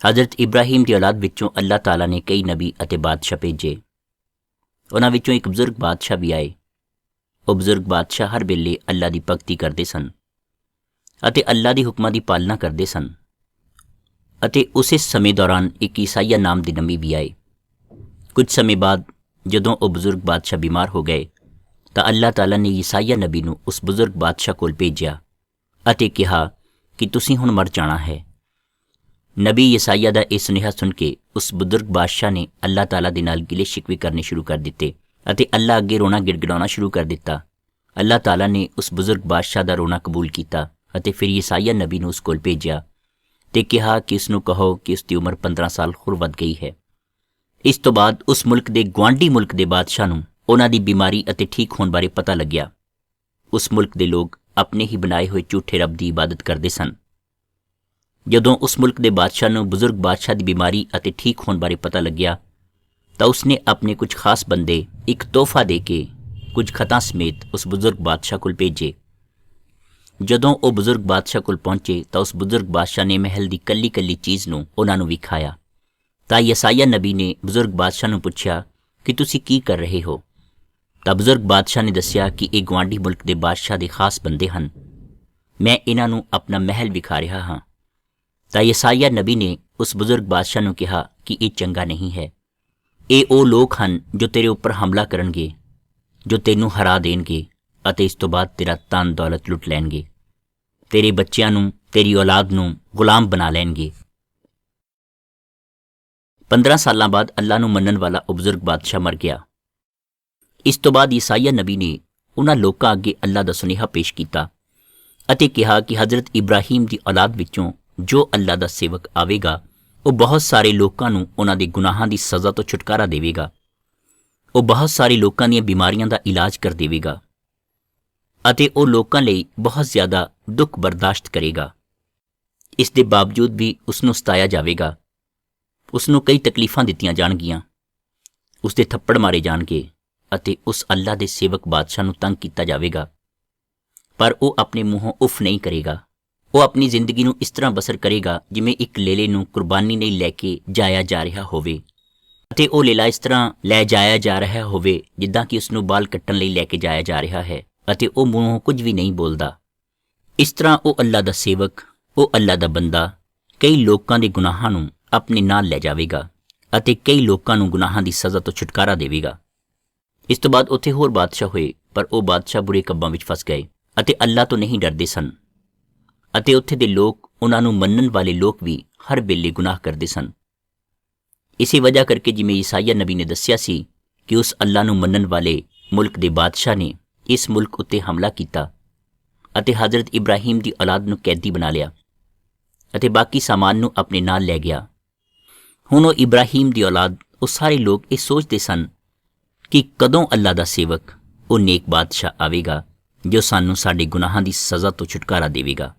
हज़रत इब्राहीम की औलाद विचों अल्लाह ताला ने कई नबी अते बादशाह भेजे। उन्हां विचों एक बजुर्ग बादशाह भी आए। वो बजुर्ग बादशाह हर वेले अल्लाह की भगती करते सन अते अल्लाह के हुक्मां की पालना करते सन। अते उसे समय दौरान एक ईसाइया नाम के नबी भी आए। कुछ समय बाद जदों वो बजुर्ग बादशाह बीमार हो गए तो अल्लाह ताला ने ईसाइया नबी नूं उस बजुर्ग बादशाह कोल भेजिया अते कहा कि तुसीं हुण मर जाना है। नबी ईसाइया का यह सुनेहा सुन के उस बजुर्ग बादशाह ने अल्लाह ताला दे नाल गिले शिकवे करने शुरू कर दिते अते अल्लाह अगे रोना गिड़गिड़ाउणा शुरू कर दिता। अल्लाह ताला ने उस बजुर्ग बादशाह का रोना कबूल किया अते फिर ईसाइया नबी नूं उस कोल भेजिया ते कहा कि उसनूं कहो कि उसकी उम्र 15 साल होर वध गई है। इस तो बाद उस मुल्क के गुआढ़ी मुल्क के बादशाह नूं उन्हां दी बीमारी अते ठीक होने बारे पता लग्या। उस मुल्क के लोग अपने ही बनाए हुए झूठे रब की इबादत करते सन। जदों उस मुल्क के बादशाह नूं बजुर्ग बादशाह की बीमारी अते ठीक होने बारे पता लग्या तो उसने अपने कुछ खास बंदे एक तोहफा दे के कुछ खतां समेत उस बजुर्ग बादशाह कोल भेजे। जदों वो बजुर्ग बादशाह कोल पहुंचे तो उस बजुर्ग बादशाह ने महल की कल्ली कल्ली चीज़ नूं उन्हां नूं विखाया। तां ईसाइया नबी ने बजुर्ग बादशाह नूं पुछया कि तुसीं की कर रहे हो। तां बजुर्ग बादशाह ने दस्सिया कि ये गुआढ़ी मुल्क के बादशाह के खास बंदे हन, मैं इन्हां नूं अपना महल विखा रहा हाँ। तां ईसाइया नबी ने उस बजुर्ग बादशाह नूं कहा कि ये चंगा नहीं है। ये वो लोग हन जो तेरे उपर हमला करनगे, जो तैनूं हरा देणगे अते इस तो बाद तेरा धन दौलत लुट लैणगे, तेरे बच्चियां नूं तेरी औलाद नूं गुलाम बना लैणगे। 15 सालां बाद अल्लाह नूं मनण वाला वो बजुर्ग बादशाह मर गया। इस तो बाद ईसाइया नबी ने उन्हां लोकां अगे अल्लाह दा सुनेहा पेश किया अते कहा कि हज़रत इब्राहीम की औलाद विचों जो अल्लाह दा सेवक आवेगा वो बहुत सारे लोकां नूं उन्हां दे गुनाहां दी सज़ा तो छुटकारा देवेगा। वो बहुत सारे लोकां दीयां बीमारियां दा इलाज कर देवेगा अते वो लोकां लई बहुत ज़्यादा दुख बर्दाश्त करेगा। इस दे बावजूद भी उसनूं सताया जावेगा, उसनूं कई तकलीफां दित्तियां जाणगियां, उसदे थप्पड़ मारे जाणगे अते उस अल्लाह दे सेवक बादशाह नूं तंग किया जावेगा। पर वो अपने मूहों उफ नहीं करेगा। वो अपनी जिंदगी नूं इस तरह बसर करेगा जिवें एक लेले नूं कुर्बानी नहीं लैके जाया जा रहा होवे अते वो लेला इस तरह लै जाया जा रहा होवे जिद्दां कि उसनूं बाल कट्टण लई लैके जाया जा रहा है अते वो मूहों कुछ भी नहीं बोलदा। इस तरह वो अल्लाह दा सेवक, वो अल्लाह दा बंदा कई लोकां दे गुनाहां नूं अपने नाल लै जावेगा अते कई लोकां नूं गुनाहां दी सज़ा तो छुटकारा देवेगा। इस तो बाद उत्थे होर बादशाह हुए पर वो बादशाह बुरे कब्बां विच फस गए अते अल्लाह तो नहीं डरदे सन अते उत्थे दे लोग उन्हां नूं मन्नण वाले लोग भी हर वेले गुनाह करदे सन। इसी वजह करके जिवें ईसाइया नबी ने दस्सिया सी कि उस अल्लाह नूं मन्नण वाले मुल्क दे बादशाह ने इस मुल्क उत्ते हमला किया अते हज़रत इब्राहीम की औलाद नूं कैदी बना लिया अते बाकी सामान नूं अपने नाल लै गया। हुण वो इब्राहीम की औलाद वो सारे लोग ये सोचते सन कि कदों अल्लाह दा सेवक वो नेक बादशाह आवेगा जो सानूं साडे गुनाहां दी सज़ा तो छुटकारा देवेगा।